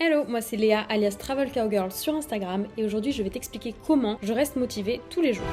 Hello, moi c'est Léa alias Travel Cowgirl sur Instagram et aujourd'hui je vais t'expliquer comment je reste motivée tous les jours.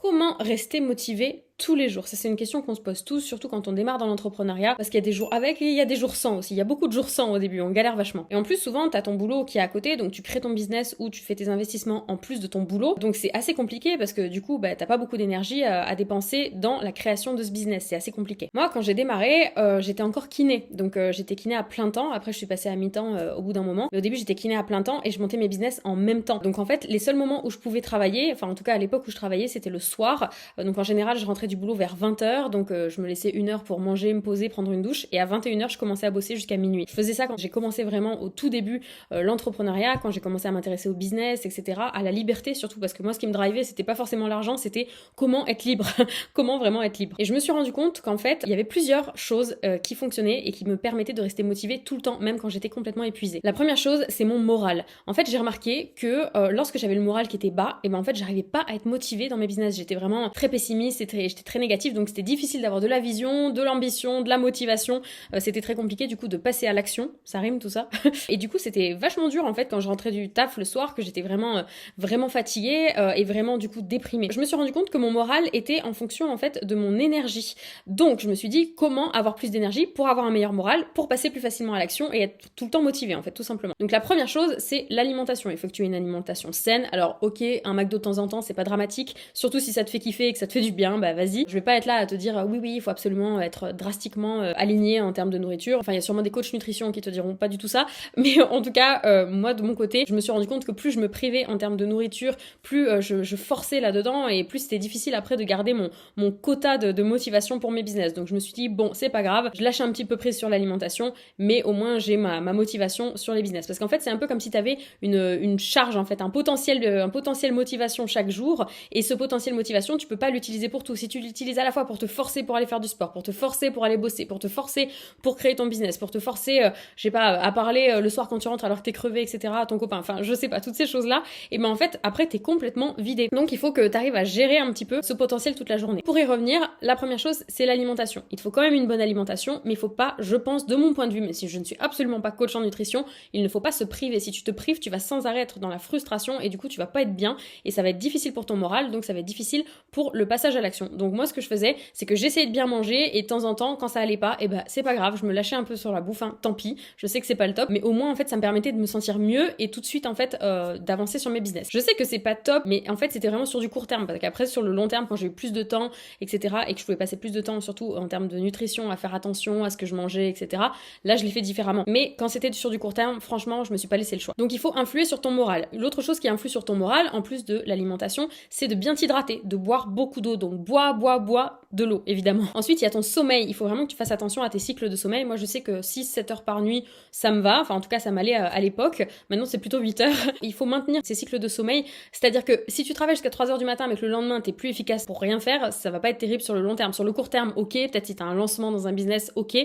Comment rester motivé tous les jours? Ça, c'est une question qu'on se pose tous, surtout quand on démarre dans l'entrepreneuriat, parce qu'il y a des jours avec et il y a des jours sans aussi. Il y a beaucoup de jours sans au début, on galère vachement. Et en plus, souvent, t'as ton boulot qui est à côté, donc tu crées ton business ou tu fais tes investissements en plus de ton boulot. Donc c'est assez compliqué parce que du coup, t'as pas beaucoup d'énergie à dépenser dans la création de ce business. C'est assez compliqué. Moi, quand j'ai démarré, j'étais encore kiné. Donc j'étais kiné à plein temps. Après, je suis passée à mi-temps au bout d'un moment. Mais au début, j'étais kiné à plein temps et je montais mes business en même temps. Donc en fait, les seuls moments où je pouvais travailler, enfin en tout cas à l'époque où je travaillais, c'était le soir. Donc en général, je rentrais du boulot vers 20h, donc je me laissais 1 heure pour manger, me poser, prendre une douche, et à 21h, je commençais à bosser jusqu'à minuit. Je faisais ça quand j'ai commencé vraiment au tout début l'entrepreneuriat, quand j'ai commencé à m'intéresser au business, etc., à la liberté surtout, parce que moi, ce qui me drivait, c'était pas forcément l'argent, c'était comment être libre, comment vraiment être libre. Et je me suis rendu compte qu'en fait, il y avait plusieurs choses qui fonctionnaient et qui me permettaient de rester motivée tout le temps, même quand j'étais complètement épuisée. La première chose, c'est mon moral. En fait, j'ai remarqué que lorsque j'avais le moral qui était bas, et ben en fait, j'arrivais pas à être motivée dans mes business. J'étais vraiment très pessimiste, j'étais très négative, donc c'était difficile d'avoir de la vision, de l'ambition, de la motivation. C'était très compliqué du coup de passer à l'action, ça rime tout ça. Et du coup c'était vachement dur en fait quand je rentrais du taf le soir, que j'étais vraiment fatiguée et vraiment du coup déprimée. Je me suis rendu compte que mon moral était en fonction en fait de mon énergie. Donc je me suis dit comment avoir plus d'énergie pour avoir un meilleur moral, pour passer plus facilement à l'action et être tout le temps motivée en fait, tout simplement. Donc la première chose c'est l'alimentation. Il faut que tu aies une alimentation saine. Alors ok, un McDo de temps en temps c'est pas dramatique, surtout si ça te fait kiffer et que ça te fait du bien, bah vas-y. Je vais pas être là à te dire oui il faut absolument être drastiquement aligné en termes de nourriture. Enfin il y a sûrement des coachs nutrition qui te diront pas du tout ça, mais en tout cas moi de mon côté je me suis rendu compte que plus je me privais en termes de nourriture, plus je forçais là-dedans et plus c'était difficile après de garder mon quota de motivation pour mes business. Donc je me suis dit bon c'est pas grave, je lâche un petit peu prise sur l'alimentation, mais au moins j'ai ma motivation sur les business. Parce qu'en fait c'est un peu comme si t'avais une charge en fait, un potentiel motivation chaque jour, et ce potentiel motivation tu peux pas l'utiliser pour tout. Si tu l'utilises à la fois pour te forcer pour aller faire du sport, pour te forcer pour aller bosser, pour te forcer pour créer ton business, pour te forcer, je sais pas, à parler le soir quand tu rentres alors que t'es crevé, etc., à ton copain, enfin je sais pas, toutes ces choses-là, et ben en fait après t'es complètement vidé. Donc il faut que t'arrives à gérer un petit peu ce potentiel toute la journée. Pour y revenir, la première chose c'est l'alimentation. Il te faut quand même une bonne alimentation, mais il faut pas, je pense, de mon point de vue, mais si je ne suis absolument pas coach en nutrition, il ne faut pas se priver. Si tu te prives, tu vas sans arrêt être dans la frustration et du coup tu vas pas être bien et ça va être difficile pour ton moral, donc ça va être difficile pour le passage à l'action. Donc moi ce que je faisais, c'est que j'essayais de bien manger et de temps en temps quand ça allait pas, et ben c'est pas grave, je me lâchais un peu sur la bouffe, hein, tant pis, je sais que c'est pas le top, mais au moins en fait ça me permettait de me sentir mieux et tout de suite en fait d'avancer sur mes business. Je sais que c'est pas top, mais en fait c'était vraiment sur du court terme, parce qu'après sur le long terme quand j'ai eu plus de temps, etc., et que je pouvais passer plus de temps surtout en termes de nutrition, à faire attention à ce que je mangeais, etc., là je l'ai fait différemment. Mais quand c'était sur du court terme, franchement je me suis pas laissé le choix. Donc il faut influer sur ton moral. L'autre chose qui influe sur ton moral, en plus de l'alimentation, c'est de bien t'hydrater, de boire beaucoup d'eau. Donc bois de l'eau évidemment. Ensuite il y a ton sommeil, il faut vraiment que tu fasses attention à tes cycles de sommeil. Moi je sais que 6-7 heures par nuit ça me va, enfin en tout cas ça m'allait à l'époque, maintenant c'est plutôt 8 heures. Il faut maintenir ces cycles de sommeil, c'est-à-dire que si tu travailles jusqu'à 3h du matin mais que le lendemain t'es plus efficace pour rien faire, ça va pas être terrible sur le long terme. Sur le court terme ok, peut-être si t'as un lancement dans un business ok,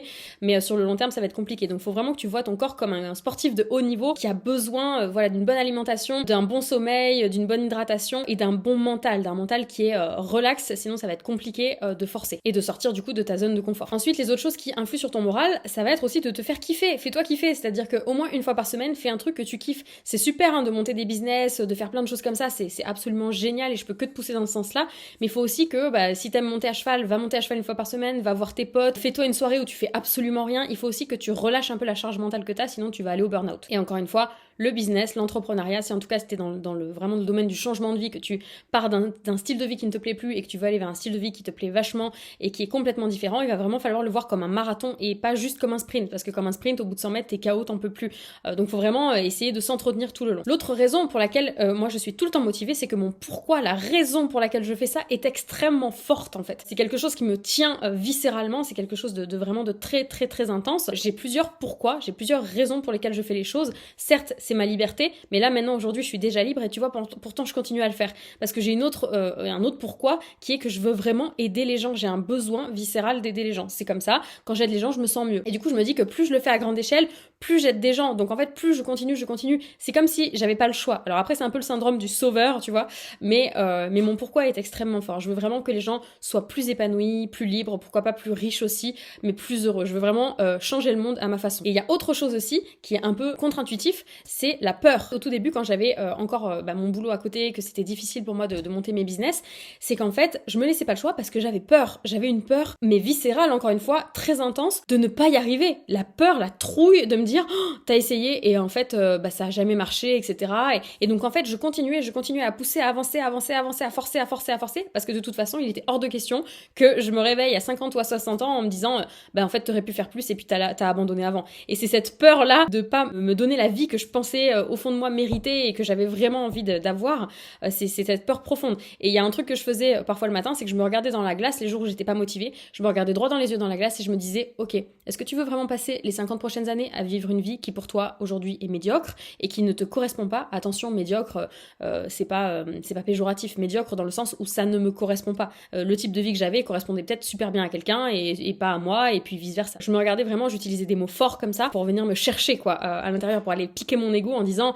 mais sur le long terme ça va être compliqué. Donc faut vraiment que tu vois ton corps comme un sportif de haut niveau qui a besoin voilà, d'une bonne alimentation, d'un bon sommeil, d'une bonne hydratation et d'un bon mental, d'un mental qui est relax, sinon ça va être compliqué de forcer et de sortir du coup de ta zone de confort. Ensuite les autres choses qui influent sur ton moral, ça va être aussi de te faire kiffer. Fais-toi kiffer, c'est-à-dire qu'au moins une fois par semaine fais un truc que tu kiffes. C'est super hein, de monter des business, de faire plein de choses comme ça, c'est absolument génial et je peux que te pousser dans ce sens-là, mais il faut aussi que si t'aimes monter à cheval, va monter à cheval une fois par semaine, va voir tes potes, fais-toi une soirée où tu fais absolument rien. Il faut aussi que tu relâches un peu la charge mentale que t'as, sinon tu vas aller au burn-out. Et encore une fois, le business, l'entrepreneuriat, si en tout cas c'était vraiment le domaine du changement de vie, que tu pars d'un style de vie qui ne te plaît plus et que tu veux aller vers un style de vie qui te plaît vachement et qui est complètement différent, il va vraiment falloir le voir comme un marathon et pas juste comme un sprint, parce que comme un sprint au bout de 100 mètres t'es KO, t'en peux plus. Donc faut vraiment essayer de s'entretenir tout le long. L'autre raison pour laquelle moi je suis tout le temps motivée, c'est que mon pourquoi, la raison pour laquelle je fais ça est extrêmement forte en fait. C'est quelque chose qui me tient viscéralement, c'est quelque chose de vraiment de très très très intense. J'ai plusieurs pourquoi, j'ai plusieurs raisons pour lesquelles je fais les choses. Certes c'est ma liberté, mais là maintenant aujourd'hui je suis déjà libre et tu vois pourtant je continue à le faire parce que j'ai un autre pourquoi qui est que je veux vraiment aider les gens, j'ai un besoin viscéral d'aider les gens. C'est comme ça, quand j'aide les gens je me sens mieux. Et du coup je me dis que plus je le fais à grande échelle, plus j'aide des gens. Donc en fait plus je continue, c'est comme si j'avais pas le choix. Alors après c'est un peu le syndrome du sauveur, tu vois, mais mon pourquoi est extrêmement fort. Je veux vraiment que les gens soient plus épanouis, plus libres, pourquoi pas plus riches aussi, mais plus heureux. Je veux vraiment changer le monde à ma façon. Et il y a autre chose aussi qui est un peu contre-intuitif, c'est la peur. Au tout début, quand j'avais encore mon boulot à côté, que c'était difficile pour moi de monter mes business, c'est qu'en fait, je me laissais pas le choix parce que j'avais peur. J'avais une peur, mais viscérale, encore une fois, très intense, de ne pas y arriver. La peur, la trouille de me dire, oh, t'as essayé et en fait, ça a jamais marché, etc. Et donc en fait, je continuais à pousser, à avancer, à forcer, parce que de toute façon, il était hors de question que je me réveille à 50 ou à 60 ans en me disant, en fait, t'aurais pu faire plus et puis t'as abandonné avant. Et c'est cette peur-là de pas me donner la vie que je pensais au fond de moi mériter et que j'avais vraiment envie d'avoir, c'est cette peur profonde. Et il y a un truc que je faisais parfois le matin, c'est que je me regardais dans la glace les jours où j'étais pas motivée, je me regardais droit dans les yeux dans la glace et je me disais, ok, est-ce que tu veux vraiment passer les 50 prochaines années à vivre une vie qui pour toi aujourd'hui est médiocre et qui ne te correspond pas? Attention, médiocre, c'est pas péjoratif, médiocre dans le sens où ça ne me correspond pas. Le type de vie que j'avais correspondait peut-être super bien à quelqu'un et pas à moi, et puis vice versa. Je me regardais vraiment, j'utilisais des mots forts comme ça pour venir me chercher quoi à l'intérieur, pour aller piquer mon ego en disant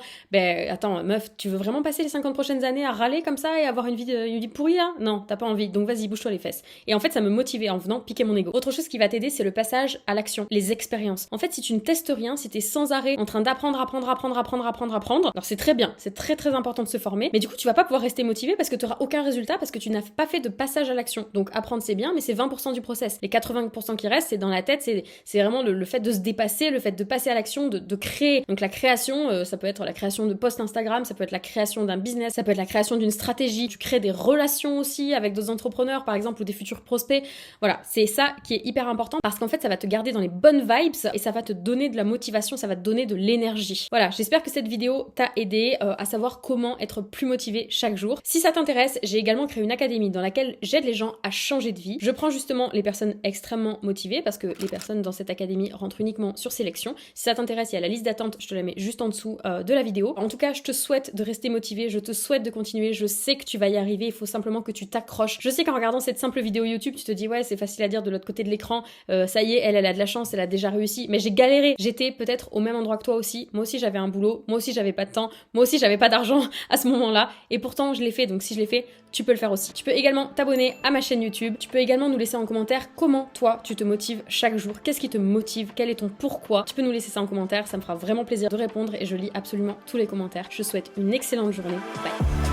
attends meuf, tu veux vraiment passer les 50 prochaines années à râler comme ça et avoir une vie pourrie là? Non, t'as pas envie, donc vas-y, bouge-toi les fesses. Et en fait ça me motivait en venant piquer mon ego. Autre chose qui va t'aider, c'est le passage à l'action, les expériences. En fait si tu ne testes rien, si t'es sans arrêt en train d'apprendre, alors c'est très bien, c'est très très important de se former, mais du coup tu vas pas pouvoir rester motivé parce que tu auras aucun résultat, parce que tu n'as pas fait de passage à l'action. Donc apprendre c'est bien, mais c'est 20% du process. Les 80% qui restent, c'est dans la tête, c'est vraiment le fait de se dépasser, le fait de passer à l'action, de créer. Donc la création, ça peut être la création de posts Instagram, ça peut être la création d'un business, ça peut être la création d'une stratégie. Tu crées des relations aussi avec d'autres entrepreneurs par exemple ou des futurs prospects. Voilà, c'est ça qui est hyper important parce qu'en fait ça va te garder dans les bonnes vibes et ça va te donner de la motivation, ça va te donner de l'énergie. Voilà, j'espère que cette vidéo t'a aidé à savoir comment être plus motivé chaque jour. Si ça t'intéresse, j'ai également créé une académie dans laquelle j'aide les gens à changer de vie. Je prends justement les personnes extrêmement motivées parce que les personnes dans cette académie rentrent uniquement sur sélection. Si ça t'intéresse, il y a la liste d'attente, je te la mets juste en dessous de la vidéo. En tout cas, je te souhaite de rester motivé, je te souhaite de continuer, je sais que tu vas y arriver, il faut simplement que tu t'accroches. Je sais qu'en regardant cette simple vidéo YouTube, tu te dis ouais, c'est facile à dire de l'autre côté de l'écran, ça y est, elle a de la chance, elle a déjà réussi, mais j'ai galéré. J'étais peut-être au même endroit que toi aussi. Moi aussi j'avais un boulot, moi aussi j'avais pas de temps, moi aussi j'avais pas d'argent à ce moment-là et pourtant je l'ai fait. Donc si je l'ai fait, tu peux le faire aussi. Tu peux également t'abonner à ma chaîne YouTube. Tu peux également nous laisser en commentaire comment toi tu te motives chaque jour. Qu'est-ce qui te motive? Quel est ton pourquoi? Tu peux nous laisser ça en commentaire. Ça me fera vraiment plaisir de répondre et je lis absolument tous les commentaires. Je te souhaite une excellente journée. Bye.